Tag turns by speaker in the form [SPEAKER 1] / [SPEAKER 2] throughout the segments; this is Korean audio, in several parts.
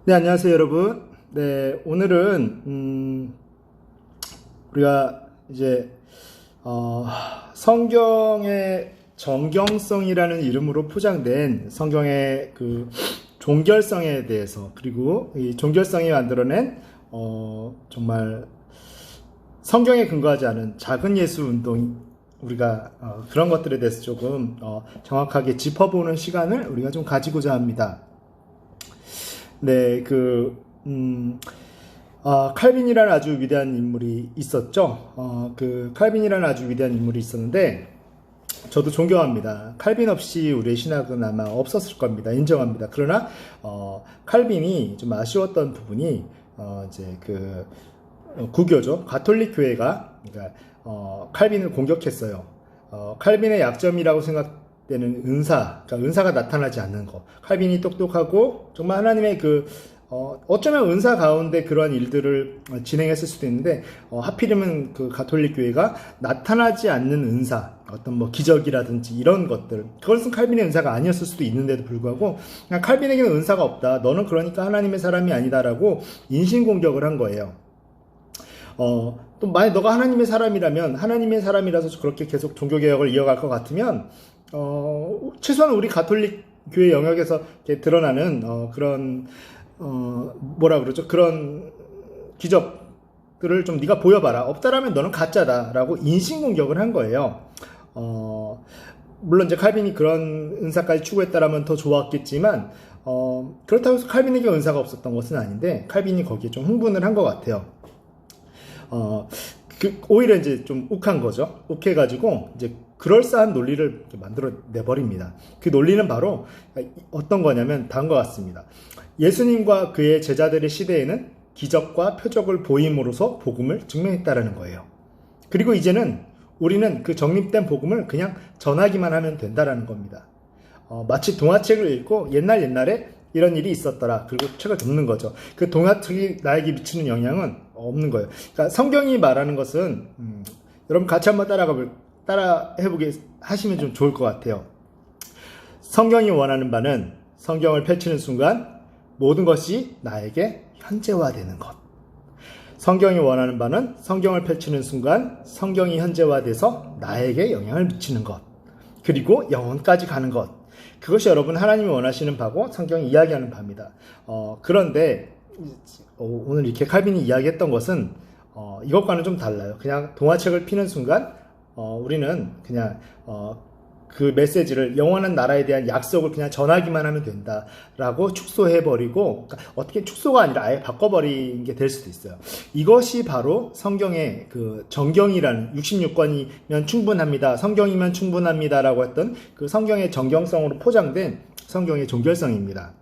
[SPEAKER 1] 네, 안녕하세요, 여러분. 네, 오늘은, 우리가 이제, 성경의 정경성이라는 이름으로 포장된 성경의 그 종결성에 대해서, 그리고 이 종결성이 만들어낸, 정말 성경에 근거하지 않은 작은 예수 운동, 우리가 그런 것들에 대해서 조금 정확하게 짚어보는 시간을 우리가 좀 가지고자 합니다. 네, 칼빈이라는 아주 위대한 인물이 있었죠. 칼빈이라는 아주 위대한 인물이 있었는데, 저도 존경합니다. 칼빈 없이 우리의 신학은 아마 없었을 겁니다. 인정합니다. 그러나, 칼빈이 좀 아쉬웠던 부분이, 구교죠. 가톨릭 교회가, 그러니까, 칼빈을 공격했어요. 칼빈의 약점이라고 생각되는 그러니까 은사가 나타나지 않는 거. 칼빈이 똑똑하고 정말 하나님의 어쩌면 은사 가운데 그러한 일들을 진행했을 수도 있는데, 하필이면 그 가톨릭 교회가 나타나지 않는 은사, 어떤 뭐 기적이라든지 이런 것들, 그것은 칼빈의 은사가 아니었을 수도 있는데도 불구하고, 그냥 칼빈에게는 은사가 없다. 너는 그러니까 하나님의 사람이 아니다라고 인신공격을 한 거예요. 또 만약 너가 하나님의 사람이라면, 하나님의 사람이라서 그렇게 계속 종교개혁을 이어갈 것 같으면, 최소한 우리 가톨릭 교회 영역에서 이렇게 드러나는, 그런 기적들을 좀 네가 보여봐라. 없다라면 너는 가짜다라고 인신공격을 한 거예요. 물론 이제 칼빈이 그런 은사까지 추구했다라면 더 좋았겠지만, 그렇다고 해서 칼빈에게 은사가 없었던 것은 아닌데, 칼빈이 거기에 좀 흥분을 한 것 같아요. 오히려 이제 좀 욱한 거죠. 욱해가지고 이제 그럴싸한 논리를 만들어 내버립니다. 그 논리는 바로 어떤 거냐면 다음과 같습니다. 예수님과 그의 제자들의 시대에는 기적과 표적을 보임으로써 복음을 증명했다라는 거예요. 그리고 이제는 우리는 그 정립된 복음을 그냥 전하기만 하면 된다라는 겁니다. 마치 동화책을 읽고 옛날에 이런 일이 있었더라. 그리고 책을 접는 거죠. 그 동화책이 나에게 미치는 영향은 없는 거예요. 그러니까 성경이 말하는 것은, 여러분 같이 한번 따라 해보게 하시면 좀 좋을 것 같아요. 성경이 원하는 바는 성경을 펼치는 순간 모든 것이 나에게 현재화되는 것. 성경이 원하는 바는 성경을 펼치는 순간 성경이 현재화돼서 나에게 영향을 미치는 것. 그리고 영혼까지 가는 것. 그것이 여러분 하나님이 원하시는 바고 성경이 이야기하는 바입니다. 그런데 오늘 이렇게 칼빈이 이야기했던 것은 이것과는 좀 달라요. 그냥 동화책을 피는 순간 우리는 그냥 그 메시지를, 영원한 나라에 대한 약속을 그냥 전하기만 하면 된다라고 축소해버리고, 그러니까 어떻게 축소가 아니라 아예 바꿔버린 게 될 수도 있어요. 이것이 바로 성경의 그 정경이라는, 66권이면 충분합니다, 성경이면 충분합니다라고 했던 그 성경의 정경성으로 포장된 성경의 종결성입니다.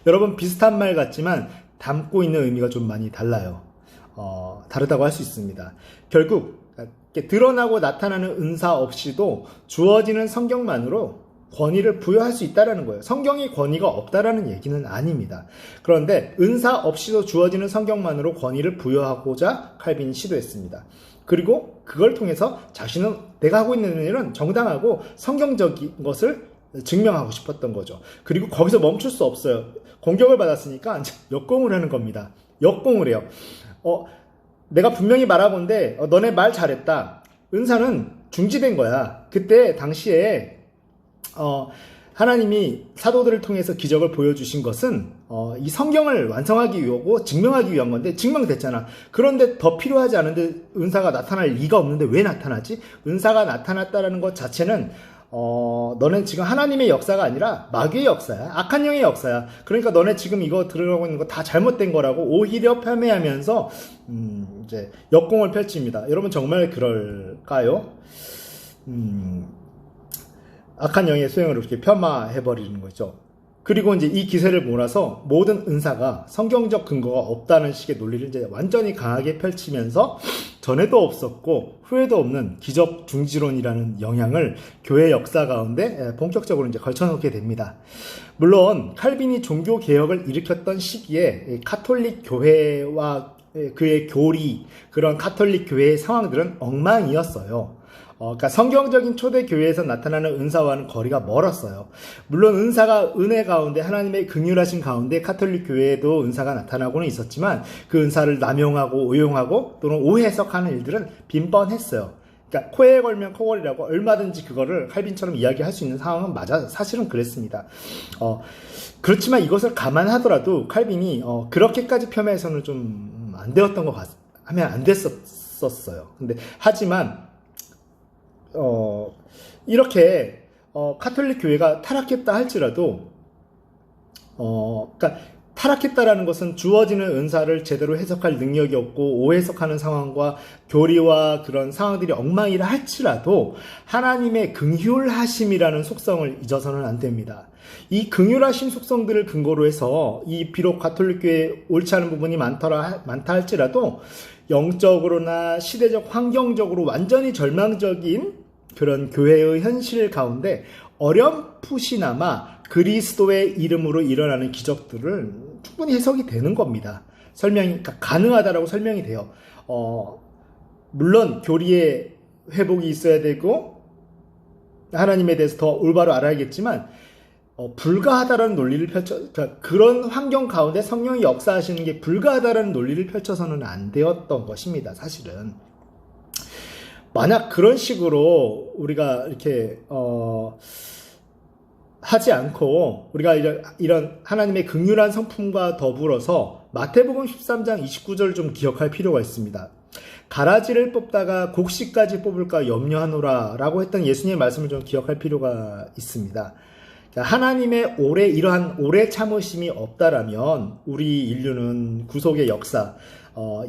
[SPEAKER 1] 여러분, 비슷한 말 같지만 담고 있는 의미가 좀 많이 달라요. 다르다고 할 수 있습니다. 결국 드러나고 나타나는 은사 없이도 주어지는 성경만으로 권위를 부여할 수 있다는 거예요. 성경이 권위가 없다라는 얘기는 아닙니다. 그런데 은사 없이도 주어지는 성경만으로 권위를 부여하고자 칼빈이 시도했습니다. 그리고 그걸 통해서 자신은 내가 하고 있는 일은 정당하고 성경적인 것을 증명하고 싶었던 거죠. 그리고 거기서 멈출 수 없어요. 공격을 받았으니까 역공을 하는 겁니다. 역공을 해요. 내가 분명히 말하건대 너네 말 잘했다. 은사는 중지된 거야. 그때 당시에 하나님이 사도들을 통해서 기적을 보여주신 것은 이 성경을 완성하기 위하고 증명하기 위한 건데 증명됐잖아. 그런데 더 필요하지 않은데 은사가 나타날 리가 없는데 왜 나타나지? 은사가 나타났다는 것 자체는 너는 지금 하나님의 역사가 아니라 마귀의 역사야. 악한 영의 역사야. 그러니까 너네 지금 이거 들어가고 있는 거 다 잘못된 거라고 오히려 폄훼하면서 이제 역공을 펼칩니다. 여러분 정말 그럴까요? 악한 영의 소행을 이렇게 폄하해버리는 거죠. 그리고 이제 이 기세를 몰아서 모든 은사가 성경적 근거가 없다는 식의 논리를 이제 완전히 강하게 펼치면서 전에도 없었고 후에도 없는 기적 중지론이라는 영향을 교회 역사 가운데 본격적으로 이제 걸쳐놓게 됩니다. 물론 칼빈이 종교 개혁을 일으켰던 시기에 가톨릭 교회와 그의 교리, 그런 가톨릭 교회의 상황들은 엉망이었어요. 그러니까 성경적인 초대교회에서 나타나는 은사와는 거리가 멀었어요. 물론 은사가 은혜 가운데 하나님의 긍휼하신 가운데 가톨릭 교회에도 은사가 나타나고는 있었지만 그 은사를 남용하고 오용하고 또는 오해석하는 일들은 빈번했어요. 그러니까 코에 걸면 코걸이라고 얼마든지 그거를 칼빈처럼 이야기할 수 있는 상황은 맞아 사실은 그랬습니다. 그렇지만 이것을 감안하더라도 칼빈이 그렇게까지 폄훼해서는 좀 안 되었던 것 하면 안 됐었어요. 근데 하지만 이렇게 가톨릭 교회가 타락했다 할지라도 그러니까 타락했다라는 것은 주어지는 은사를 제대로 해석할 능력이 없고 오해석하는 상황과 교리와 그런 상황들이 엉망이라 할지라도 하나님의 긍휼하심이라는 속성을 잊어서는 안 됩니다. 이 긍휼하심 속성들을 근거로 해서 이 비록 가톨릭 교회에 옳지 않은 부분이 많다 할지라도 영적으로나 시대적 환경적으로 완전히 절망적인 그런 교회의 현실 가운데 어렴풋이나마 그리스도의 이름으로 일어나는 기적들을 충분히 해석이 되는 겁니다. 그러니까 가능하다라고 설명이 돼요. 물론 교리의 회복이 있어야 되고 하나님에 대해서 더 올바로 알아야겠지만 불가하다라는 논리를 그러니까 그런 환경 가운데 성령이 역사하시는 게 불가하다라는 논리를 펼쳐서는 안 되었던 것입니다. 사실은 만약 그런 식으로 우리가 이렇게 하지 않고 우리가 이런 하나님의 긍휼한 성품과 더불어서 마태복음 13장 29절을 좀 기억할 필요가 있습니다. 가라지를 뽑다가 곡식까지 뽑을까 염려하노라 라고 했던 예수님의 말씀을 좀 기억할 필요가 있습니다. 하나님의 이러한 오래 참으심이 없다라면 우리 인류는 구속의 역사,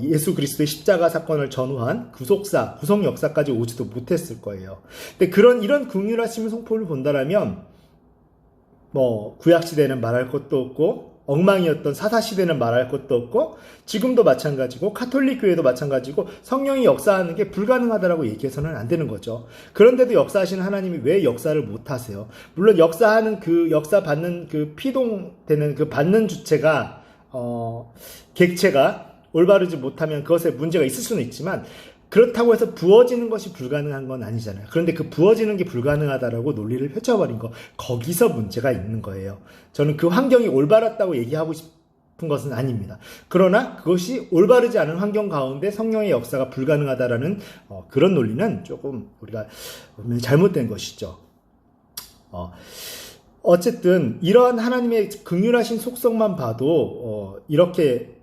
[SPEAKER 1] 예수 그리스도의 십자가 사건을 전후한 구속 역사까지 오지도 못했을 거예요. 근데 이런 긍휼하심의 성품을 본다라면 구약시대는 말할 것도 없고 엉망이었던 사사시대는 말할 것도 없고 지금도 마찬가지고 가톨릭 교회도 마찬가지고 성령이 역사하는 게 불가능하다라고 얘기해서는 안 되는 거죠. 그런데도 역사하시는 하나님이 왜 역사를 못하세요? 물론 역사하는 역사 받는 피동되는 받는 주체가 객체가 올바르지 못하면 그것에 문제가 있을 수는 있지만 그렇다고 해서 부어지는 것이 불가능한 건 아니잖아요. 그런데 그 부어지는 게 불가능하다라고 논리를 펼쳐버린 거기서 문제가 있는 거예요. 저는 그 환경이 올바랐다고 얘기하고 싶은 것은 아닙니다. 그러나 그것이 올바르지 않은 환경 가운데 성령의 역사가 불가능하다라는 그런 논리는 조금 우리가 잘못된 것이죠. 어쨌든 이러한 하나님의 긍휼하신 속성만 봐도 이렇게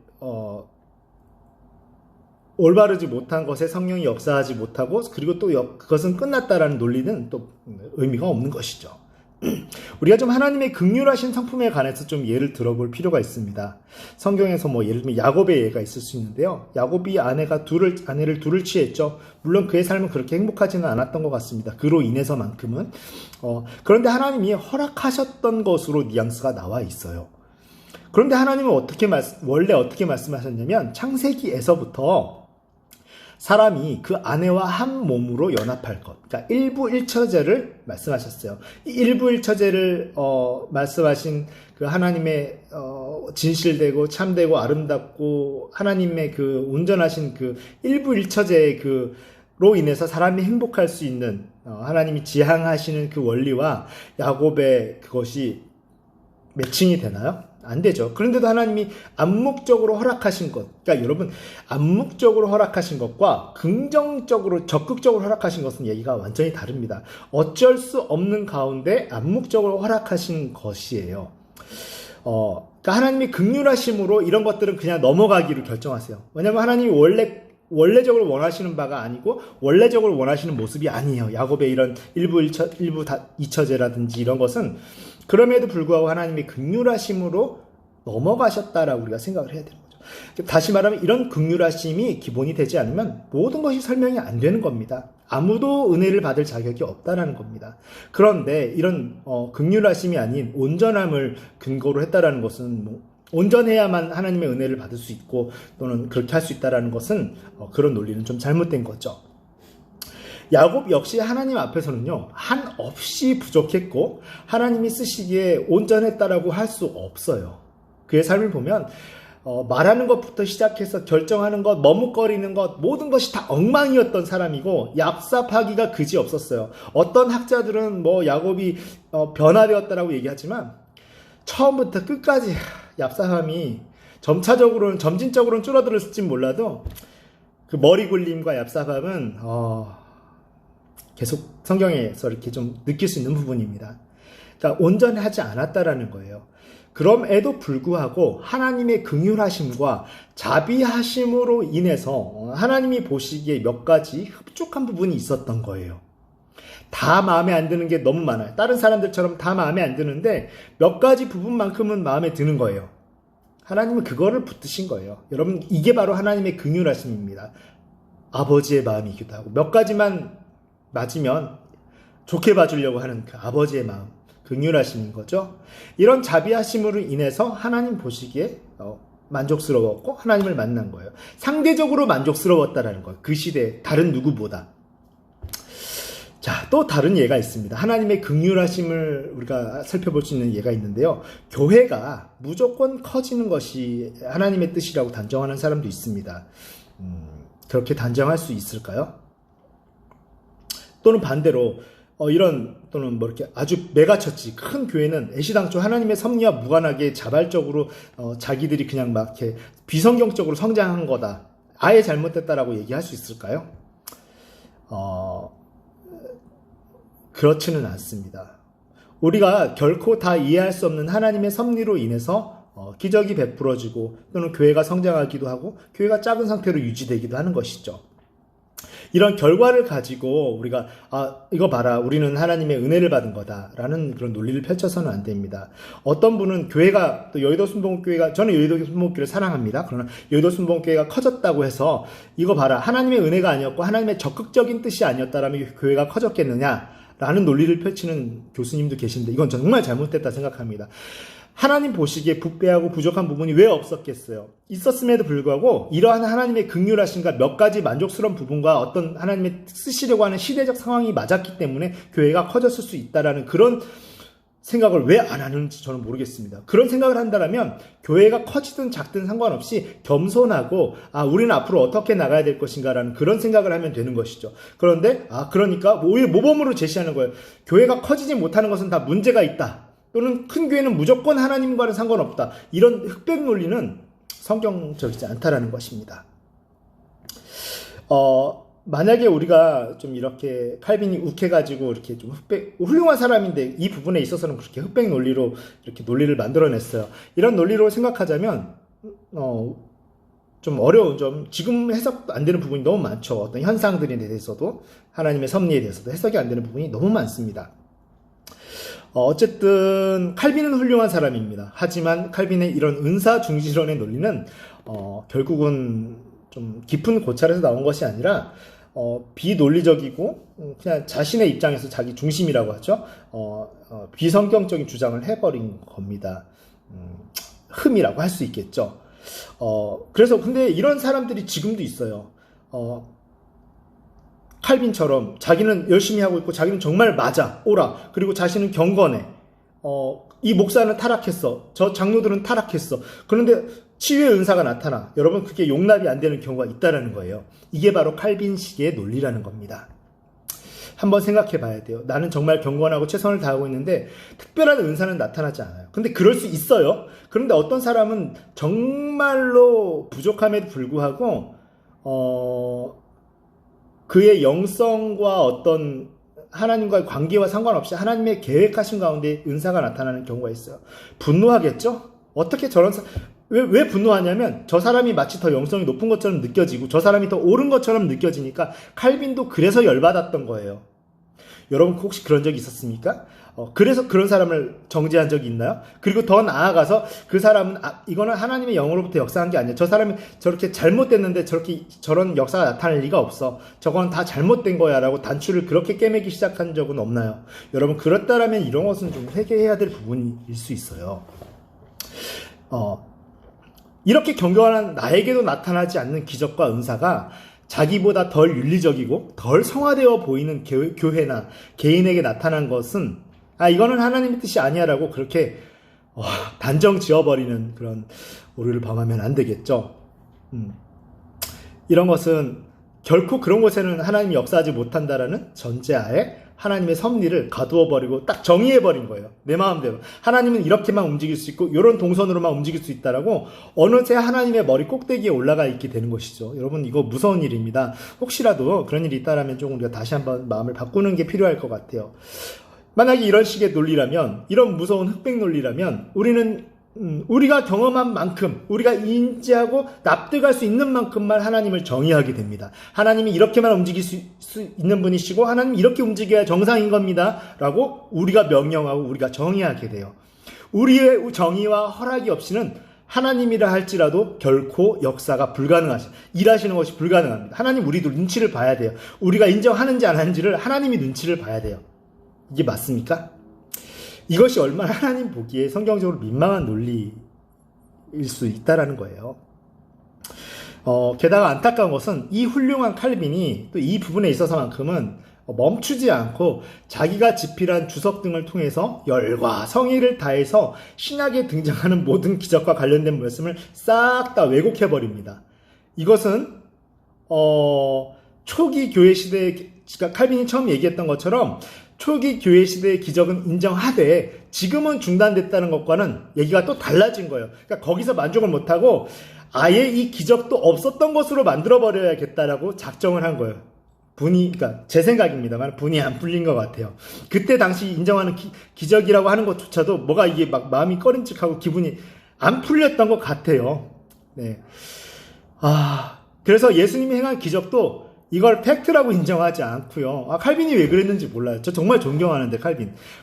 [SPEAKER 1] 올바르지 못한 것에 성령이 역사하지 못하고 그리고 또 그것은 끝났다라는 논리는 또 의미가 없는 것이죠. 우리가 좀 하나님의 긍휼하신 성품에 관해서 좀 예를 들어볼 필요가 있습니다. 성경에서 예를 들면 야곱의 예가 있을 수 있는데요. 야곱이 아내를 둘을 취했죠. 물론 그의 삶은 그렇게 행복하지는 않았던 것 같습니다. 그로 인해서만큼은. 그런데 하나님이 허락하셨던 것으로 뉘앙스가 나와 있어요. 그런데 하나님은 원래 어떻게 말씀하셨냐면 창세기에서부터 사람이 그 아내와 한 몸으로 연합할 것. 그러니까 일부일처제를 말씀하셨어요. 이 일부일처제를 말씀하신 그 하나님의 진실되고 참되고 아름답고 하나님의 그 온전하신 그 일부일처제의 로 인해서 사람이 행복할 수 있는 하나님이 지향하시는 그 원리와 야곱의 그것이 매칭이 되나요? 안 되죠. 그런데도 하나님이 암묵적으로 허락하신 것, 그러니까 여러분 암묵적으로 허락하신 것과 긍정적으로 적극적으로 허락하신 것은 얘기가 완전히 다릅니다. 어쩔 수 없는 가운데 암묵적으로 허락하신 것이에요. 그러니까 하나님이 긍휼하심으로 이런 것들은 그냥 넘어가기로 결정하세요. 왜냐하면 하나님이 원래적으로 원하시는 바가 아니고 원래적으로 원하시는 모습이 아니에요. 야곱의 이런 일부 이처제라든지 이런 것은 그럼에도 불구하고 하나님의 긍휼하심으로 넘어가셨다라고 우리가 생각을 해야 되는 거죠. 다시 말하면 이런 긍휼하심이 기본이 되지 않으면 모든 것이 설명이 안 되는 겁니다. 아무도 은혜를 받을 자격이 없다라는 겁니다. 그런데 이런 긍휼하심이 아닌 온전함을 근거로 했다라는 것은 온전해야만 하나님의 은혜를 받을 수 있고 또는 그렇게 할 수 있다라는 것은 그런 논리는 좀 잘못된 거죠. 야곱 역시 하나님 앞에서는요 한없이 부족했고 하나님이 쓰시기에 온전했다라고 할 수 없어요. 그의 삶을 보면 말하는 것부터 시작해서 결정하는 것, 머뭇거리는 것, 모든 것이 다 엉망이었던 사람이고 얍삽하기가 그지없었어요. 어떤 학자들은 뭐 야곱이 변화되었다라고 얘기하지만 처음부터 끝까지 얍삽함이 점진적으로는 줄어들었을진 몰라도 그 머리 굴림과 얍삽함은 계속 성경에서 이렇게 좀 느낄 수 있는 부분입니다. 그러니까 온전하지 않았다라는 거예요. 그럼에도 불구하고 하나님의 긍휼하심과 자비하심으로 인해서 하나님이 보시기에 몇 가지 흡족한 부분이 있었던 거예요. 다 마음에 안 드는 게 너무 많아요. 다른 사람들처럼 다 마음에 안 드는데 몇 가지 부분만큼은 마음에 드는 거예요. 하나님은 그거를 붙드신 거예요. 여러분, 이게 바로 하나님의 긍휼하심입니다. 아버지의 마음이기도 하고 몇 가지만 맞으면 좋게 봐주려고 하는 그 아버지의 마음, 긍휼하심인 거죠. 이런 자비하심으로 인해서 하나님 보시기에 만족스러웠고 하나님을 만난 거예요. 상대적으로 만족스러웠다라는 거예요. 그 시대에 다른 누구보다. 자, 또 다른 예가 있습니다. 하나님의 긍휼하심을 우리가 살펴볼 수 있는 예가 있는데요. 교회가 무조건 커지는 것이 하나님의 뜻이라고 단정하는 사람도 있습니다. 그렇게 단정할 수 있을까요? 또는 반대로 또는 뭐 이렇게 아주 메가처치 큰 교회는 애시당초 하나님의 섭리와 무관하게 자발적으로 자기들이 그냥 막 이렇게 비성경적으로 성장한 거다. 아예 잘못됐다라고 얘기할 수 있을까요? 그렇지는 않습니다. 우리가 결코 다 이해할 수 없는 하나님의 섭리로 인해서 기적이 베풀어지고 또는 교회가 성장하기도 하고 교회가 작은 상태로 유지되기도 하는 것이죠. 이런 결과를 가지고 우리가 이거 봐라, 우리는 하나님의 은혜를 받은 거다라는 그런 논리를 펼쳐서는 안 됩니다. 어떤 분은 교회가, 또 여의도 순복음교회가, 저는 여의도 순복음교회를 사랑합니다. 그러나 여의도 순복음교회가 커졌다고 해서 이거 봐라, 하나님의 은혜가 아니었고 하나님의 적극적인 뜻이 아니었다라면 교회가 커졌겠느냐라는 논리를 펼치는 교수님도 계신데 이건 정말 잘못됐다 생각합니다. 하나님 보시기에 부패하고 부족한 부분이 왜 없었겠어요? 있었음에도 불구하고 이러한 하나님의 긍휼하심과 몇 가지 만족스러운 부분과 어떤 하나님의 쓰시려고 하는 시대적 상황이 맞았기 때문에 교회가 커졌을 수 있다라는 그런 생각을 왜 안 하는지 저는 모르겠습니다. 그런 생각을 한다면 교회가 커지든 작든 상관없이 겸손하고 우리는 앞으로 어떻게 나가야 될 것인가라는 그런 생각을 하면 되는 것이죠. 그런데 그러니까 모범으로 제시하는 거예요. 교회가 커지지 못하는 것은 다 문제가 있다. 또는 큰 교회는 무조건 하나님과는 상관없다. 이런 흑백 논리는 성경적이지 않다라는 것입니다. 만약에 우리가 좀 이렇게 칼빈이 욱해가지고 이렇게 좀 훌륭한 사람인데 이 부분에 있어서는 그렇게 흑백 논리로 이렇게 논리를 만들어냈어요. 이런 논리로 생각하자면, 좀 어려운 점, 지금 해석 안 되는 부분이 너무 많죠. 어떤 현상들에 대해서도, 하나님의 섭리에 대해서도 해석이 안 되는 부분이 너무 많습니다. 어쨌든 칼빈은 훌륭한 사람입니다. 하지만 칼빈의 이런 은사 중시론의 논리는 결국은 좀 깊은 고찰에서 나온 것이 아니라 비논리적이고 그냥 자신의 입장에서 자기 중심이라고 하죠. 비성경적인 주장을 해버린 겁니다. 흠이라고 할 수 있겠죠. 그래서 근데 이런 사람들이 지금도 있어요. 칼빈처럼 자기는 열심히 하고 있고 자기는 정말 맞아, 옳아. 그리고 자신은 경건해. 이 목사는 타락했어. 저 장로들은 타락했어. 그런데 치유의 은사가 나타나. 여러분, 그게 용납이 안 되는 경우가 있다라는 거예요. 이게 바로 칼빈식의 논리라는 겁니다. 한번 생각해 봐야 돼요. 나는 정말 경건하고 최선을 다하고 있는데 특별한 은사는 나타나지 않아요. 근데 그럴 수 있어요. 그런데 어떤 사람은 정말로 부족함에도 불구하고 그의 영성과 어떤 하나님과의 관계와 상관없이 하나님의 계획하신 가운데 은사가 나타나는 경우가 있어요. 분노하겠죠? 어떻게 저런 왜 분노하냐면 저 사람이 마치 더 영성이 높은 것처럼 느껴지고 저 사람이 더 옳은 것처럼 느껴지니까 칼빈도 그래서 열받았던 거예요. 여러분 혹시 그런 적이 있었습니까? 그래서 그런 사람을 정죄한 적이 있나요? 그리고 더 나아가서 그 사람은 이거는 하나님의 영으로부터 역사한 게 아니야. 저 사람이 저렇게 잘못됐는데 저런 역사가 나타날 리가 없어. 저건 다 잘못된 거야 라고 단추를 그렇게 꿰매기 시작한 적은 없나요? 여러분 그렇다면 이런 것은 좀 회개해야 될 부분일 수 있어요. 이렇게 경건한 나에게도 나타나지 않는 기적과 은사가 자기보다 덜 윤리적이고 덜 성화되어 보이는 교회나 개인에게 나타난 것은 이거는 하나님의 뜻이 아니야라고 그렇게 단정 지어버리는 그런 오류를 범하면 안 되겠죠. 이런 것은 결코 그런 곳에는 하나님이 역사하지 못한다라는 전제하에 하나님의 섭리를 가두어버리고 딱 정의해버린 거예요. 내 마음대로. 하나님은 이렇게만 움직일 수 있고 이런 동선으로만 움직일 수 있다라고 어느새 하나님의 머리 꼭대기에 올라가 있게 되는 것이죠. 여러분 이거 무서운 일입니다. 혹시라도 그런 일이 있다라면 조금 우리가 다시 한번 마음을 바꾸는 게 필요할 것 같아요. 만약에 이런 식의 논리라면, 이런 무서운 흑백 논리라면 우리는 우리가 경험한 만큼, 우리가 인지하고 납득할 수 있는 만큼만 하나님을 정의하게 됩니다. 하나님이 이렇게만 움직일 수 있는 분이시고 하나님이 이렇게 움직여야 정상인 겁니다 라고 우리가 명령하고 우리가 정의하게 돼요. 우리의 정의와 허락이 없이는 하나님이라 할지라도 결코 역사가 일하시는 것이 불가능합니다. 하나님 우리도 눈치를 봐야 돼요. 우리가 인정하는지 안 하는지를 하나님이 눈치를 봐야 돼요. 이게 맞습니까? 이것이 얼마나 하나님 보기에 성경적으로 민망한 논리일 수 있다라는 거예요. 게다가 안타까운 것은 이 훌륭한 칼빈이 또 이 부분에 있어서만큼은 멈추지 않고 자기가 집필한 주석 등을 통해서 열과 성의를 다해서 신약에 등장하는 모든 기적과 관련된 말씀을 싹 다 왜곡해버립니다. 이것은 초기 교회 시대에 칼빈이 처음 얘기했던 것처럼 초기 교회 시대의 기적은 인정하되 지금은 중단됐다는 것과는 얘기가 또 달라진 거예요. 그러니까 거기서 만족을 못하고 아예 이 기적도 없었던 것으로 만들어버려야겠다라고 작정을 한 거예요. 그러니까 제 생각입니다만 분이 안 풀린 것 같아요. 그때 당시 인정하는 기적이라고 하는 것조차도 뭐가 이게 막 마음이 꺼림칙하고 기분이 안 풀렸던 것 같아요. 네. 그래서 예수님이 행한 기적도 이걸 팩트라고 인정하지 않고요. 칼빈이 왜 그랬는지 몰라요. 저 정말 존경하는데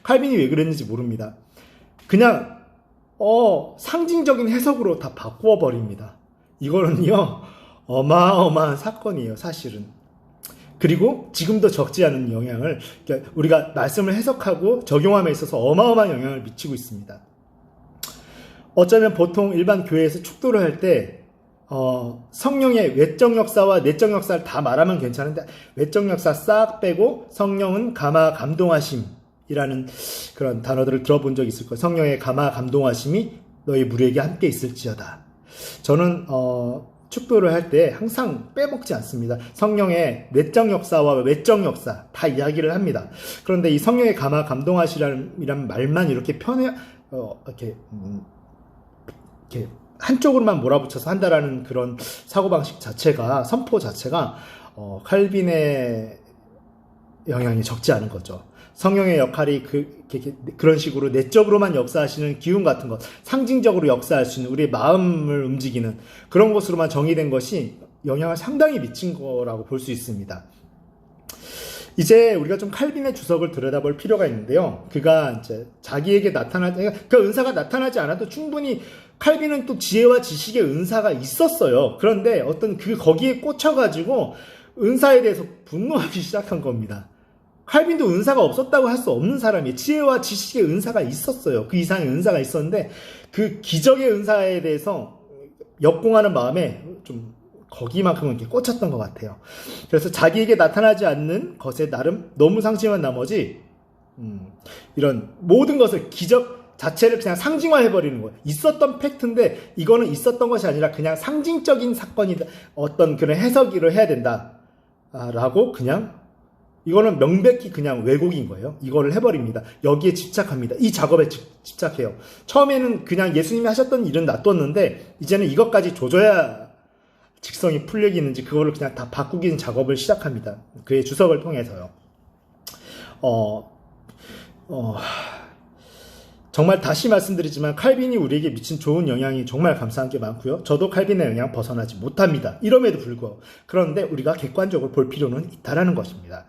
[SPEAKER 1] 칼빈이 왜 그랬는지 모릅니다. 그냥 상징적인 해석으로 다 바꾸어 버립니다. 이거는요 어마어마한 사건이에요, 사실은. 그리고 지금도 적지 않은 영향을, 그러니까 우리가 말씀을 해석하고 적용함에 있어서 어마어마한 영향을 미치고 있습니다. 어쩌면 보통 일반 교회에서 축도를 할 때 성령의 외적 역사와 내적 역사를 다 말하면 괜찮은데 외적 역사 싹 빼고 성령은 감화 감동하심이라는 그런 단어들을 들어본 적 있을 거예요. 성령의 감화 감동하심이 너희 무리에게 함께 있을지어다. 저는 축도를 할 때 항상 빼먹지 않습니다. 성령의 내적 역사와 외적 역사 다 이야기를 합니다. 그런데 이 성령의 감화 감동하시라는 말만 이렇게 이렇게 한쪽으로만 몰아붙여서 한다라는 그런 사고방식 자체가, 선포 자체가 칼빈의 영향이 적지 않은 거죠. 성령의 역할이 그런 식으로 내적으로만 역사하시는 기운 같은 것, 상징적으로 역사할 수 있는 우리의 마음을 움직이는 그런 것으로만 정의된 것이 영향을 상당히 미친 거라고 볼 수 있습니다. 이제 우리가 좀 칼빈의 주석을 들여다볼 필요가 있는데요. 그가 이제 자기에게 그 은사가 나타나지 않아도 충분히 칼빈은 또 지혜와 지식의 은사가 있었어요. 그런데 거기에 꽂혀가지고 은사에 대해서 분노하기 시작한 겁니다. 칼빈도 은사가 없었다고 할 수 없는 사람이에요. 지혜와 지식의 은사가 있었어요. 그 이상의 은사가 있었는데 그 기적의 은사에 대해서 역공하는 마음에 좀 거기만큼은 이렇게 꽂혔던 것 같아요. 그래서 자기에게 나타나지 않는 것에 나름 너무 상심한 나머지 이런 모든 것을 기적 자체를 그냥 상징화해버리는 거예요. 있었던 팩트인데 이거는 있었던 것이 아니라 그냥 상징적인 사건이다. 어떤 그런 해석을 해야 된다. 라고 그냥 이거는 명백히 그냥 왜곡인 거예요. 이거를 해버립니다. 여기에 집착합니다. 이 작업에 집착해요. 처음에는 그냥 예수님이 하셨던 일은 놔뒀는데 이제는 이것까지 조져야 직성이 풀리겠는지 그거를 그냥 다 바꾸기는 작업을 시작합니다. 그의 주석을 통해서요. 정말 다시 말씀드리지만 칼빈이 우리에게 미친 좋은 영향이 정말 감사한 게 많고요. 저도 칼빈의 영향 벗어나지 못합니다. 이럼에도 불구하고. 그런데 우리가 객관적으로 볼 필요는 있다라는 것입니다.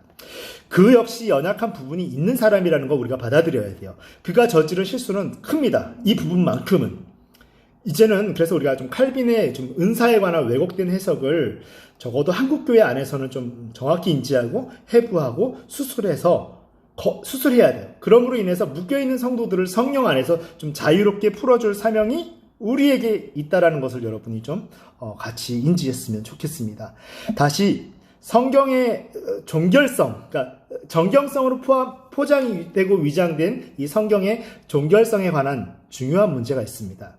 [SPEAKER 1] 그 역시 연약한 부분이 있는 사람이라는 거 우리가 받아들여야 돼요. 그가 저지른 실수는 큽니다. 이 부분만큼은. 이제는 그래서 우리가 좀 칼빈의 좀 은사에 관한 왜곡된 해석을 적어도 한국교회 안에서는 좀 정확히 인지하고 해부하고 수술해야 돼요. 그러므로 인해서 묶여있는 성도들을 성령 안에서 좀 자유롭게 풀어줄 사명이 우리에게 있다라는 것을 여러분이 좀 같이 인지했으면 좋겠습니다. 다시 성경의 종결성, 그러니까 정경성으로 포장이 되고 위장된 이 성경의 종결성에 관한 중요한 문제가 있습니다.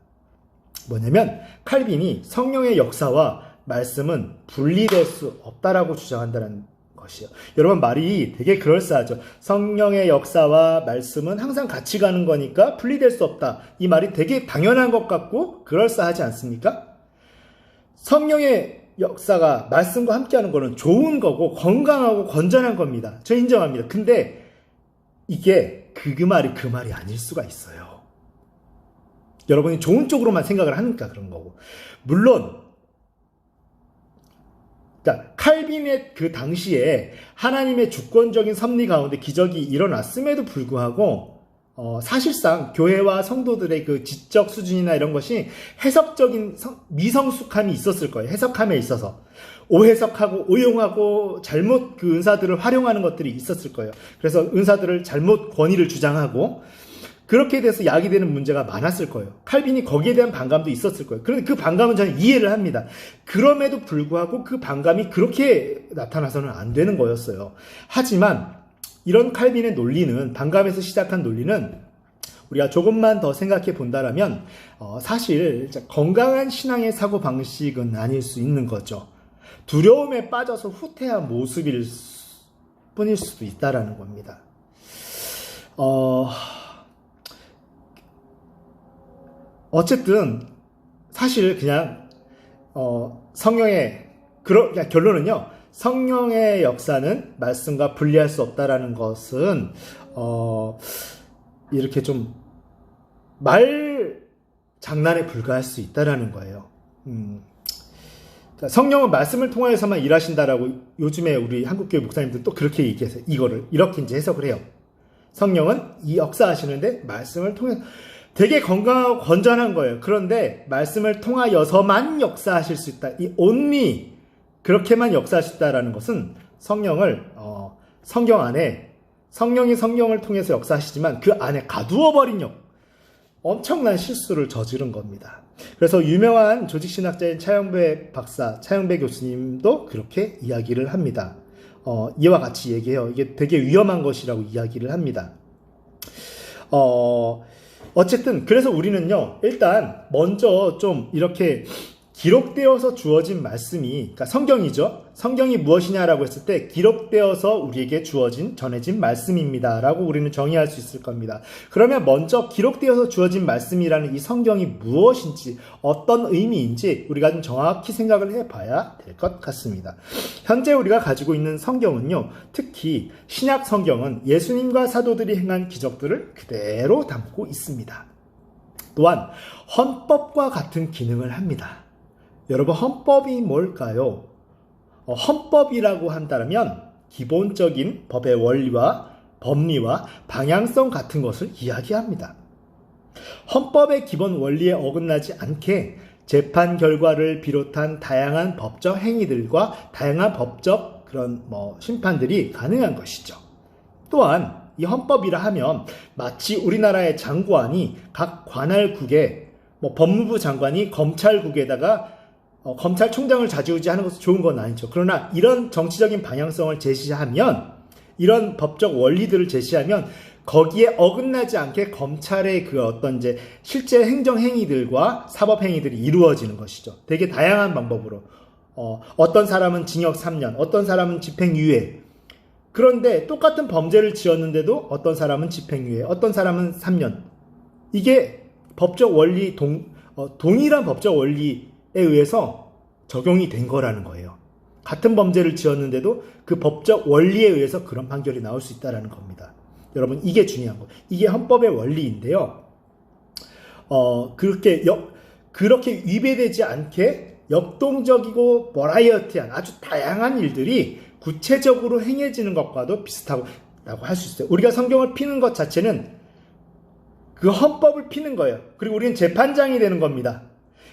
[SPEAKER 1] 뭐냐면 칼빈이 성령의 역사와 말씀은 분리될 수 없다라고 주장한다는 것이에요. 여러분, 말이 되게 그럴싸하죠. 성령의 역사와 말씀은 항상 같이 가는 거니까 분리될 수 없다. 이 말이 되게 당연한 것 같고 그럴싸하지 않습니까? 성령의 역사가 말씀과 함께하는 거는 좋은 거고 건강하고 건전한 겁니다. 저 인정합니다. 근데 이게 그 말이 아닐 수가 있어요. 여러분이 좋은 쪽으로만 생각을 하니까 그런 거고. 물론 그러니까 칼빈의 그 당시에 하나님의 주권적인 섭리 가운데 기적이 일어났음에도 불구하고 사실상 교회와 성도들의 그 지적 수준이나 이런 것이 해석적인 미성숙함이 있었을 거예요. 해석함에 있어서 오해석하고 오용하고 잘못 그 은사들을 활용하는 것들이 있었을 거예요. 그래서 은사들을 잘못 권위를 주장하고 그렇게 돼서 야기되는 문제가 많았을 거예요. 칼빈이 거기에 대한 반감도 있었을 거예요. 그런데 그 반감은 저는 이해를 합니다. 그럼에도 불구하고 그 반감이 그렇게 나타나서는 안 되는 거였어요. 하지만 이런 칼빈의 논리는, 반감에서 시작한 논리는 우리가 조금만 더 생각해 본다라면 사실 건강한 신앙의 사고방식은 아닐 수 있는 거죠. 두려움에 빠져서 후퇴한 모습일 뿐일 수도 있다라는 겁니다. 어쨌든 사실 그냥 성령의 결론은요. 성령의 역사는 말씀과 분리할 수 없다라는 것은 이렇게 좀 말 장난에 불과할 수 있다라는 거예요. 성령은 말씀을 통하여서만 일하신다라고 요즘에 우리 한국교회 목사님들 또 그렇게 얘기해서 이거를 이렇게 이제 해석을 해요. 성령은 이 역사하시는데 말씀을 통해 되게 건강하고 건전한 거예요. 그런데 말씀을 통하여서만 역사하실 수 있다. 이 only 그렇게만 역사하실 수 있다라는 것은 성령을 성경 안에 성령이 성령을 통해서 역사하시지만 그 안에 가두어버린 엄청난 실수를 저지른 겁니다. 그래서 유명한 조직신학자인 차영배 박사, 차영배 교수님도 그렇게 이야기를 합니다. 이와 같이 얘기해요. 이게 되게 위험한 것이라고 이야기를 합니다. 어쨌든 그래서 우리는요, 일단 먼저 좀 이렇게 기록되어서 주어진 말씀이, 그러니까 성경이죠. 성경이 무엇이냐라고 했을 때 기록되어서 우리에게 주어진, 전해진 말씀입니다 라고 우리는 정의할 수 있을 겁니다. 그러면 먼저 기록되어서 주어진 말씀이라는 이 성경이 무엇인지, 어떤 의미인지 우리가 좀 정확히 생각을 해봐야 될 것 같습니다. 현재 우리가 가지고 있는 성경은요, 특히 신약 성경은 예수님과 사도들이 행한 기적들을 그대로 담고 있습니다. 또한 헌법과 같은 기능을 합니다. 여러분, 헌법이 뭘까요? 헌법이라고 한다면 기본적인 법의 원리와 법리와 방향성 같은 것을 이야기합니다. 헌법의 기본 원리에 어긋나지 않게 재판 결과를 비롯한 다양한 법적 행위들과 다양한 법적 그런 심판들이 가능한 것이죠. 또한 이 헌법이라 하면 마치 우리나라의 장관이 각 관할국에 법무부 장관이 검찰국에다가 검찰총장을 좌지우지하는 것은 좋은 건 아니죠. 그러나 이런 정치적인 방향성을 제시하면, 이런 법적 원리들을 제시하면 거기에 어긋나지 않게 검찰의 그 어떤 이제 실제 행정 행위들과 사법 행위들이 이루어지는 것이죠. 되게 다양한 방법으로. 어떤 사람은 징역 3년, 어떤 사람은 집행유예. 그런데 똑같은 범죄를 지었는데도 어떤 사람은 집행유예, 어떤 사람은 3년. 이게 법적 원리, 동일한 법적 원리에 의해서 적용이 된 거라는 거예요. 같은 범죄를 지었는데도 그 법적 원리에 의해서 그런 판결이 나올 수 있다는 겁니다. 여러분, 이게 중요한 거예요. 이게 헌법의 원리인데요. 그렇게 위배되지 않게 역동적이고 버라이어티한 아주 다양한 일들이 구체적으로 행해지는 것과도 비슷하다고 할 수 있어요. 우리가 성경을 피는 것 자체는 그 헌법을 피는 거예요. 그리고 우리는 재판장이 되는 겁니다.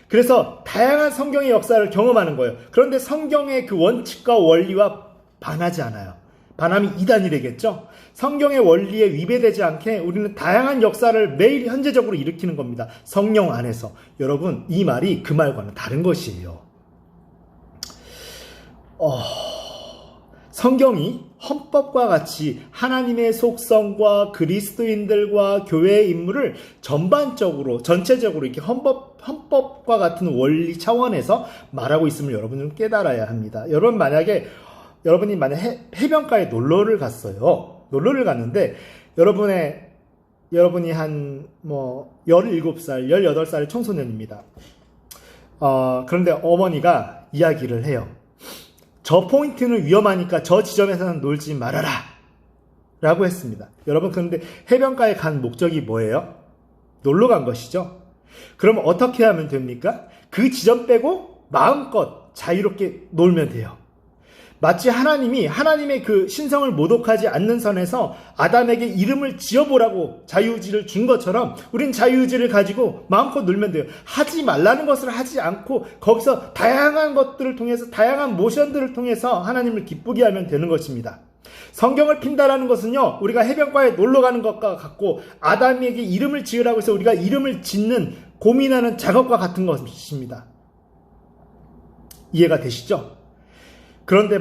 [SPEAKER 1] 그래서 다양한 성경의 역사를 경험하는 거예요. 그런데 성경의 그 원칙과 원리와 반하지 않아요. 반하면 이단이 되겠죠? 성경의 원리에 위배되지 않게 우리는 다양한 역사를 매일 현재적으로 일으키는 겁니다. 성령 안에서. 여러분, 이 말이 그 말과는 다른 것이에요. 성경이 헌법과 같이 하나님의 속성과 그리스도인들과 교회의 임무를 전체적으로 이렇게 헌법과 같은 원리 차원에서 말하고 있음을 여러분은 깨달아야 합니다. 여러분이 만약에 해변가에 놀러를 갔어요. 놀러를 갔는데 여러분이 한 17살, 18살 청소년입니다. 그런데 어머니가 이야기를 해요. 저 포인트는 위험하니까 저 지점에서는 놀지 말아라 라고 했습니다. 여러분, 그런데 해변가에 간 목적이 뭐예요? 놀러 간 것이죠. 그럼 어떻게 하면 됩니까? 그 지점 빼고 마음껏 자유롭게 놀면 돼요. 마치 하나님의 그 신성을 모독하지 않는 선에서 아담에게 이름을 지어보라고 자유의지를 준 것처럼 우린 자유의지를 가지고 마음껏 놀면 돼요. 하지 말라는 것을 하지 않고 거기서 다양한 것들을 통해서, 다양한 모션들을 통해서 하나님을 기쁘게 하면 되는 것입니다. 성경을 핀다라는 것은요, 우리가 해변가에 놀러 가는 것과 같고 아담에게 이름을 지으라고 해서 우리가 이름을 짓는, 고민하는 작업과 같은 것입니다. 이해가 되시죠? 그런데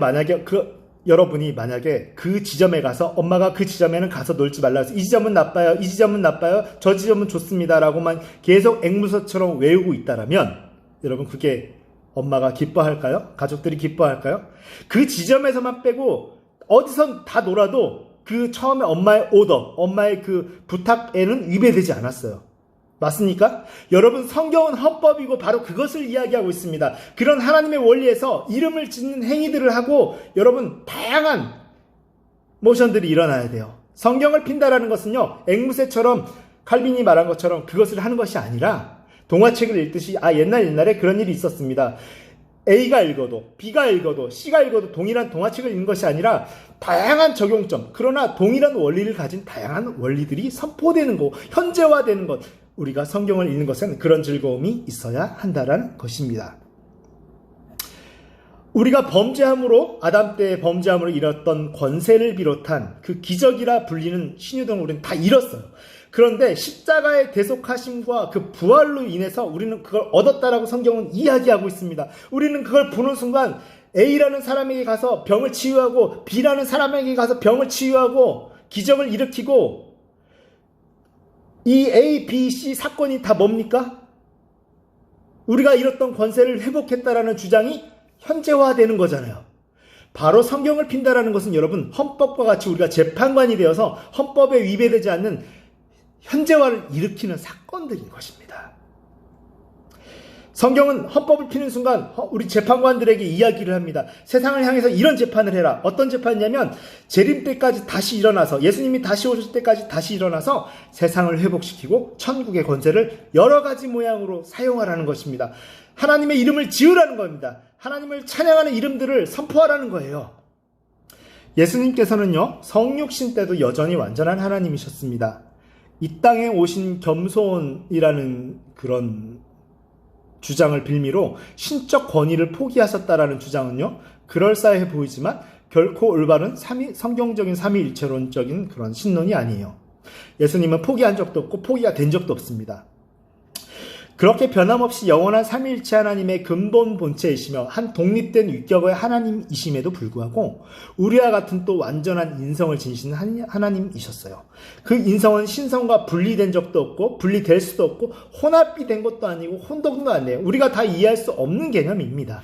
[SPEAKER 1] 여러분이 만약에 그 지점에 가서 엄마가 그 지점에는 가서 놀지 말라 해서 이 지점은 나빠요, 이 지점은 나빠요, 저 지점은 좋습니다 라고만 계속 앵무새처럼 외우고 있다라면 여러분, 그게 엄마가 기뻐할까요? 가족들이 기뻐할까요? 그 지점에서만 빼고 어디선 다 놀아도 그 처음에 엄마의 오더, 엄마의 그 부탁에는 위배되지 않았어요. 맞습니까? 여러분, 성경은 헌법이고 바로 그것을 이야기하고 있습니다. 그런 하나님의 원리에서 이름을 짓는 행위들을 하고 여러분, 다양한 모션들이 일어나야 돼요. 성경을 핀다라는 것은요, 앵무새처럼 칼빈이 말한 것처럼 그것을 하는 것이 아니라 동화책을 읽듯이 옛날에 그런 일이 있었습니다. A가 읽어도 B가 읽어도 C가 읽어도 동일한 동화책을 읽는 것이 아니라 다양한 적용점, 그러나 동일한 원리를 가진 다양한 원리들이 선포되는 것, 현재화되는 것, 우리가 성경을 읽는 것은 그런 즐거움이 있어야 한다는 것입니다. 우리가 아담 때의 범죄함으로 잃었던 권세를 비롯한 그 기적이라 불리는 신유등을 우리는 다 잃었어요. 그런데 십자가의 대속하심과 그 부활로 인해서 우리는 그걸 얻었다라고 성경은 이야기하고 있습니다. 우리는 그걸 보는 순간 A라는 사람에게 가서 병을 치유하고 B라는 사람에게 가서 병을 치유하고 기적을 일으키고, 이 A, B, C 사건이 다 뭡니까? 우리가 잃었던 권세를 회복했다라는 주장이 현재화되는 거잖아요. 바로 성경을 핀다라는 것은 여러분, 헌법과 같이 우리가 재판관이 되어서 헌법에 위배되지 않는 현재화를 일으키는 사건들인 것입니다. 성경은 헌법을 피는 순간 우리 재판관들에게 이야기를 합니다. 세상을 향해서 이런 재판을 해라. 어떤 재판이냐면 재림 때까지 다시 일어나서, 예수님이 다시 오실 때까지 다시 일어나서 세상을 회복시키고 천국의 권세를 여러 가지 모양으로 사용하라는 것입니다. 하나님의 이름을 지으라는 겁니다. 하나님을 찬양하는 이름들을 선포하라는 거예요. 예수님께서는요, 성육신 때도 여전히 완전한 하나님이셨습니다. 이 땅에 오신 겸손이라는 그런 주장을 빌미로 신적 권위를 포기하셨다라는 주장은요, 그럴싸해 보이지만 결코 올바른 성경적인 삼위일체론적인 그런 신론이 아니에요. 예수님은 포기한 적도 없고 포기가 된 적도 없습니다. 그렇게 변함없이 영원한 삼위일체 하나님의 근본 본체이시며 한 독립된 위격의 하나님이심에도 불구하고 우리와 같은 또 완전한 인성을 지니시는 하나님이셨어요. 그 인성은 신성과 분리된 적도 없고 분리될 수도 없고 혼합이 된 것도 아니고 혼동도 아니에요. 우리가 다 이해할 수 없는 개념입니다.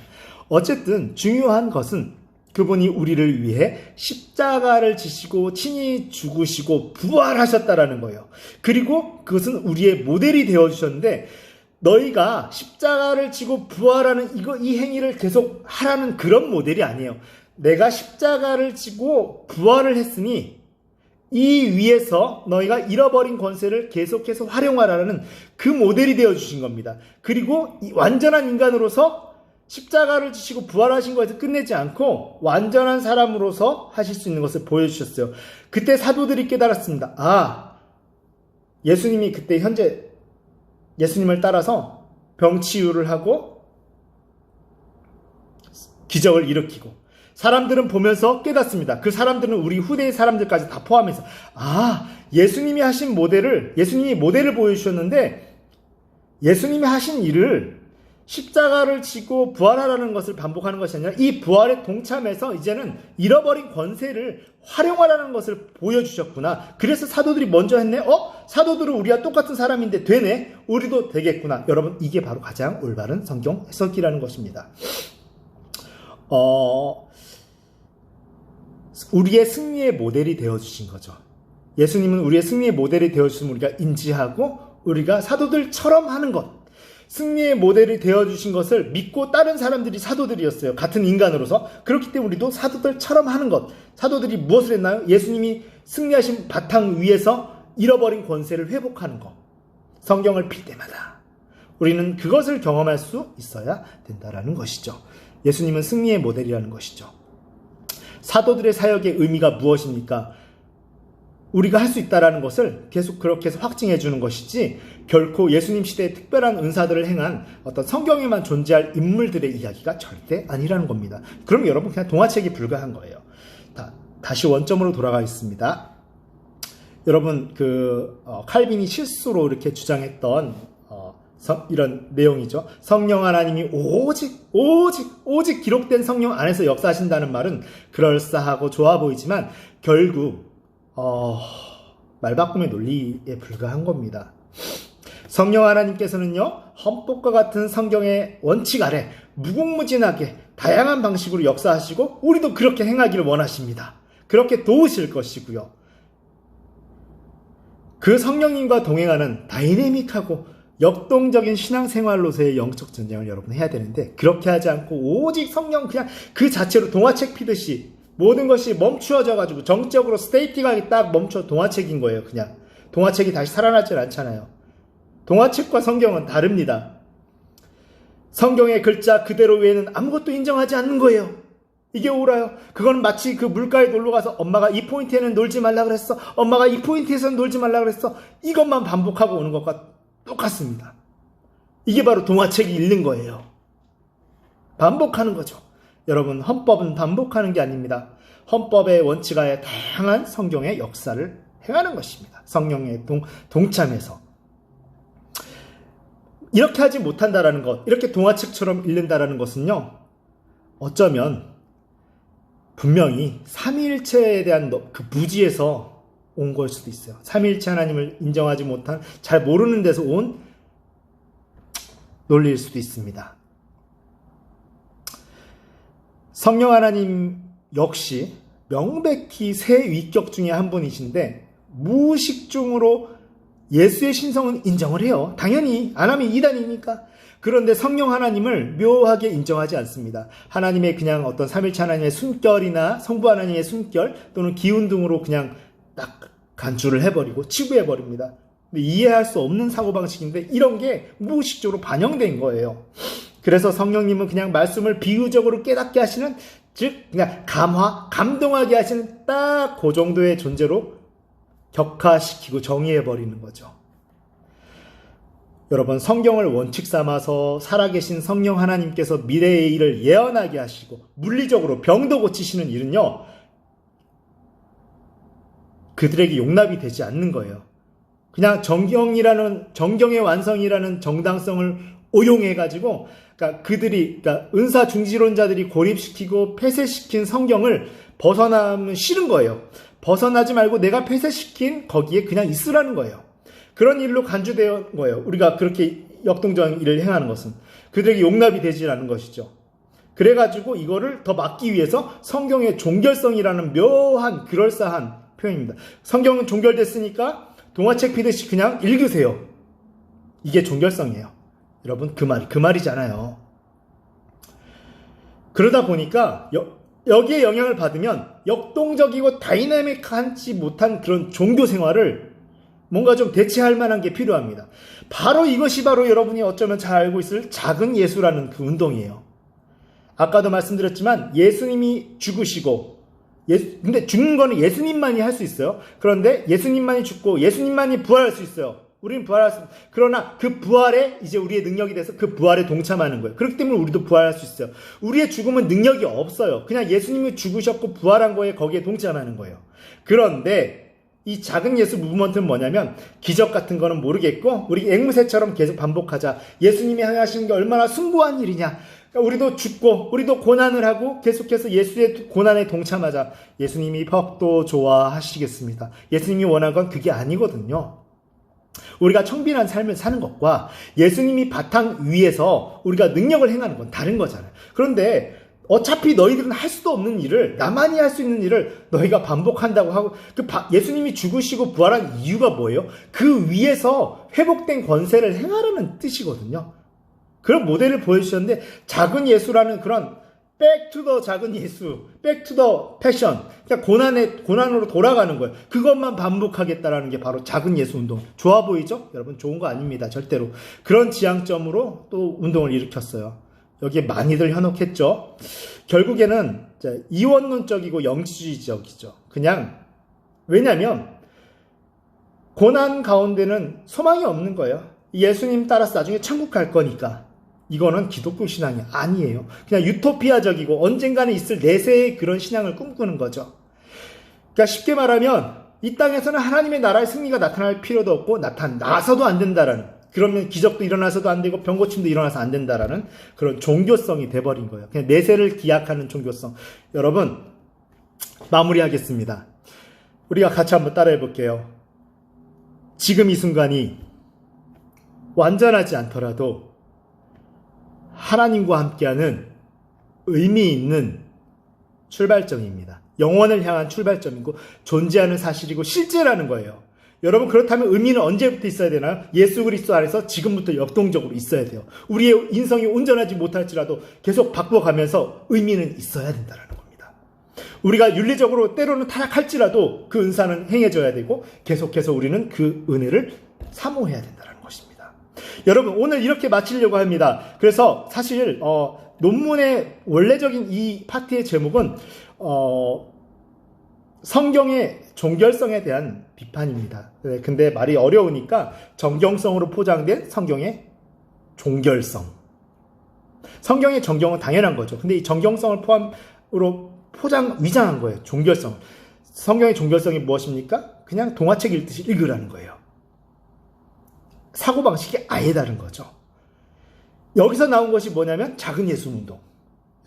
[SPEAKER 1] 어쨌든 중요한 것은 그분이 우리를 위해 십자가를 지시고 친히 죽으시고 부활하셨다라는 거예요. 그리고 그것은 우리의 모델이 되어주셨는데, 너희가 십자가를 지고 부활하는 이 행위를 계속 하라는 그런 모델이 아니에요. 내가 십자가를 지고 부활을 했으니 이 위에서 너희가 잃어버린 권세를 계속해서 활용하라는 그 모델이 되어주신 겁니다. 그리고 이 완전한 인간으로서 십자가를 지시고 부활하신 것에서 끝내지 않고 완전한 사람으로서 하실 수 있는 것을 보여주셨어요. 그때 사도들이 깨달았습니다. 예수님이 그때 예수님을 따라서 병치유를 하고 기적을 일으키고, 사람들은 보면서 깨닫습니다. 그 사람들은 우리 후대의 사람들까지 다 포함해서 예수님이 하신 모델을, 예수님이 모델을 보여주셨는데 예수님이 하신 일을 십자가를 지고 부활하라는 것을 반복하는 것이 아니라 이 부활에 동참해서 이제는 잃어버린 권세를 활용하라는 것을 보여주셨구나. 그래서 사도들이 먼저 했네. 사도들은 우리와 똑같은 사람인데 되네. 우리도 되겠구나. 여러분, 이게 바로 가장 올바른 성경 해석이라는 것입니다. 우리의 승리의 모델이 되어주신 거죠. 예수님은 우리의 승리의 모델이 되어주신 우리가 인지하고 우리가 사도들처럼 하는 것, 승리의 모델이 되어주신 것을 믿고 다른 사람들이 사도들이었어요. 같은 인간으로서. 그렇기 때문에 우리도 사도들처럼 하는 것. 사도들이 무엇을 했나요? 예수님이 승리하신 바탕 위에서 잃어버린 권세를 회복하는 것. 성경을 필 때마다 우리는 그것을 경험할 수 있어야 된다는 것이죠. 예수님은 승리의 모델이라는 것이죠. 사도들의 사역의 의미가 무엇입니까? 우리가 할 수 있다는 것을 계속 그렇게 해서 확증해 주는 것이지, 결코 예수님 시대의 특별한 은사들을 행한 어떤 성경에만 존재할 인물들의 이야기가 절대 아니라는 겁니다. 그럼 여러분 그냥 동화책이 불과한 거예요. 다시 원점으로 돌아가 있습니다. 여러분 칼빈이 실수로 이렇게 주장했던 이런 내용이죠. 성령 하나님이 오직 기록된 성령 안에서 역사하신다는 말은 그럴싸하고 좋아 보이지만 결국 말바꿈의 논리에 불과한 겁니다. 성령 하나님께서는요, 헌법과 같은 성경의 원칙 아래 무궁무진하게 다양한 방식으로 역사하시고 우리도 그렇게 행하기를 원하십니다. 그렇게 도우실 것이고요. 그 성령님과 동행하는 다이내믹하고 역동적인 신앙생활로서의 영적 전쟁을 여러분 해야 되는데, 그렇게 하지 않고 오직 성령 그냥 그 자체로 동화책 피듯이 모든 것이 멈추어져 가지고 정적으로 스테이틱하게 딱 멈춰 동화책인 거예요. 그냥 동화책이 다시 살아나질 않잖아요. 동화책과 성경은 다릅니다. 성경의 글자 그대로 외에는 아무것도 인정하지 않는 거예요. 이게 옳아요. 그건 마치 그 물가에 놀러 가서 엄마가 이 포인트에는 놀지 말라 그랬어, 엄마가 이 포인트에서는 놀지 말라 그랬어, 이것만 반복하고 오는 것과 똑같습니다. 이게 바로 동화책이 읽는 거예요. 반복하는 거죠. 여러분, 헌법은 반복하는 게 아닙니다. 헌법의 원칙하에 다양한 성경의 역사를 행하는 것입니다. 성령에 동참해서. 이렇게 하지 못한다라는 것, 이렇게 동화책처럼 읽는다라는 것은요, 어쩌면 분명히 삼위일체에 대한 그 무지에서 온 걸 수도 있어요. 삼위일체 하나님을 인정하지 못한, 잘 모르는 데서 온 논리일 수도 있습니다. 성령 하나님 역시 명백히 세 위격 중에 한 분이신데 무의식중으로 예수의 신성은 인정을 해요. 당연히 안 하면 이단이니까. 그런데 성령 하나님을 묘하게 인정하지 않습니다. 하나님의 그냥 어떤 삼일체 하나님의 숨결이나 성부 하나님의 숨결 또는 기운 등으로 그냥 딱 간주를 해버리고 치부해버립니다. 이해할 수 없는 사고방식인데 이런 게 무의식적으로 반영된 거예요. 그래서 성령님은 그냥 말씀을 비유적으로 깨닫게 하시는, 즉 그냥 감동하게 하시는 딱 그 정도의 존재로 격화시키고 정의해버리는 거죠. 여러분, 성경을 원칙 삼아서 살아계신 성령 하나님께서 미래의 일을 예언하게 하시고 물리적으로 병도 고치시는 일은요, 그들에게 용납이 되지 않는 거예요. 그냥 정경의 완성이라는 정당성을 오용해가지고, 그러니까 은사 중지론자들이 고립시키고 폐쇄시킨 성경을 벗어나면 싫은 거예요. 벗어나지 말고 내가 폐쇄시킨 거기에 그냥 있으라는 거예요. 그런 일로 간주되어 거예요. 우리가 그렇게 역동적인 일을 행하는 것은 그들에게 용납이 되지 않는 것이죠. 그래가지고 이거를 더 막기 위해서 성경의 종결성이라는 묘한 그럴싸한 표현입니다. 성경은 종결됐으니까 동화책 피듯이 그냥 읽으세요. 이게 종결성이에요. 여러분, 그 말이잖아요. 그러다 보니까 여기에 영향을 받으면 역동적이고 다이내믹하지 못한 그런 종교 생활을 뭔가 좀 대체할 만한 게 필요합니다. 바로 이것이 바로 여러분이 어쩌면 잘 알고 있을 작은 예수라는 그 운동이에요. 아까도 말씀드렸지만 예수님이 죽으시고, 근데 죽는 거는 예수님만이 할 수 있어요. 그런데 예수님만이 죽고 예수님만이 부활할 수 있어요. 우리는 부활할 수 있어요. 그러나 그 부활에 이제 우리의 능력이 돼서 그 부활에 동참하는 거예요. 그렇기 때문에 우리도 부활할 수 있어요. 우리의 죽음은 능력이 없어요. 그냥 예수님이 죽으셨고 부활한 거에 거기에 동참하는 거예요. 그런데 이 작은 예수 무브먼트는 뭐냐면 기적 같은 거는 모르겠고 우리 앵무새처럼 계속 반복하자. 예수님이 행하시는 게 얼마나 숭고한 일이냐. 그러니까 우리도 죽고 우리도 고난을 하고 계속해서 예수의 고난에 동참하자. 예수님이 퍽도 좋아하시겠습니다. 예수님이 원하는 건 그게 아니거든요. 우리가 청빈한 삶을 사는 것과 예수님이 바탕 위에서 우리가 능력을 행하는 건 다른 거잖아요. 그런데 어차피 너희들은 할 수도 없는 일을, 나만이 할 수 있는 일을 너희가 반복한다고 하고, 예수님이 죽으시고 부활한 이유가 뭐예요? 그 위에서 회복된 권세를 행하라는 뜻이거든요. 그런 모델을 보여주셨는데, 작은 예수라는 그런 백투더 작은 예수, 백투더 패션, 그러니까 고난으로 돌아가는 거예요. 그것만 반복하겠다라는 게 바로 작은 예수 운동. 좋아 보이죠? 여러분, 좋은 거 아닙니다. 절대로. 그런 지향점으로 또 운동을 일으켰어요. 여기에 많이들 현혹했죠. 결국에는 이원론적이고 영지주의적이죠. 그냥 왜냐하면 고난 가운데는 소망이 없는 거예요. 예수님 따라서 나중에 천국 갈 거니까. 이거는 기독교 신앙이 아니에요. 그냥 유토피아적이고 언젠가는 있을 내세의 그런 신앙을 꿈꾸는 거죠. 그러니까 쉽게 말하면 이 땅에서는 하나님의 나라의 승리가 나타날 필요도 없고 나타나서도 안 된다라는, 그러면 기적도 일어나서도 안 되고 병고침도 일어나서 안 된다라는 그런 종교성이 돼버린 거예요. 그냥 내세를 기약하는 종교성. 여러분, 마무리하겠습니다. 우리가 같이 한번 따라해 볼게요. 지금 이 순간이 완전하지 않더라도 하나님과 함께하는 의미 있는 출발점입니다. 영원을 향한 출발점이고 존재하는 사실이고 실제라는 거예요. 여러분, 그렇다면 의미는 언제부터 있어야 되나요? 예수 그리스도 안에서 지금부터 역동적으로 있어야 돼요. 우리의 인성이 온전하지 못할지라도 계속 바꿔가면서 의미는 있어야 된다는 겁니다. 우리가 윤리적으로 때로는 타락할지라도 그 은사는 행해져야 되고 계속해서 우리는 그 은혜를 사모해야 된다는 것입니다. 여러분, 오늘 이렇게 마치려고 합니다. 그래서 사실 논문의 원래적인 이 파트의 제목은 성경의 종결성에 대한 비판입니다. 근데 말이 어려우니까 정경성으로 포장된 성경의 종결성. 성경의 정경은 당연한 거죠. 근데 이 정경성을 위장한 거예요. 종결성. 성경의 종결성이 무엇입니까? 그냥 동화책 읽듯이 읽으라는 거예요. 사고방식이 아예 다른 거죠. 여기서 나온 것이 뭐냐면 작은 예수 운동.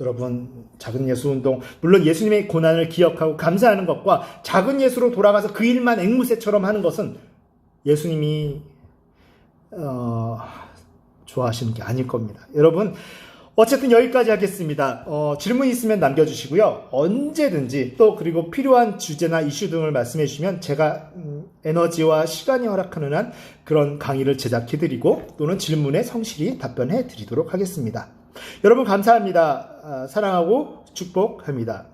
[SPEAKER 1] 여러분, 작은 예수 운동, 물론 예수님의 고난을 기억하고 감사하는 것과 작은 예수로 돌아가서 그 일만 앵무새처럼 하는 것은 예수님이 좋아하시는 게 아닐 겁니다. 여러분, 어쨌든 여기까지 하겠습니다. 질문 있으면 남겨주시고요. 언제든지 또 그리고 필요한 주제나 이슈 등을 말씀해 주시면 제가 에너지와 시간이 허락하는 한 그런 강의를 제작해드리고 또는 질문에 성실히 답변해 드리도록 하겠습니다. 여러분 감사합니다. 사랑하고 축복합니다.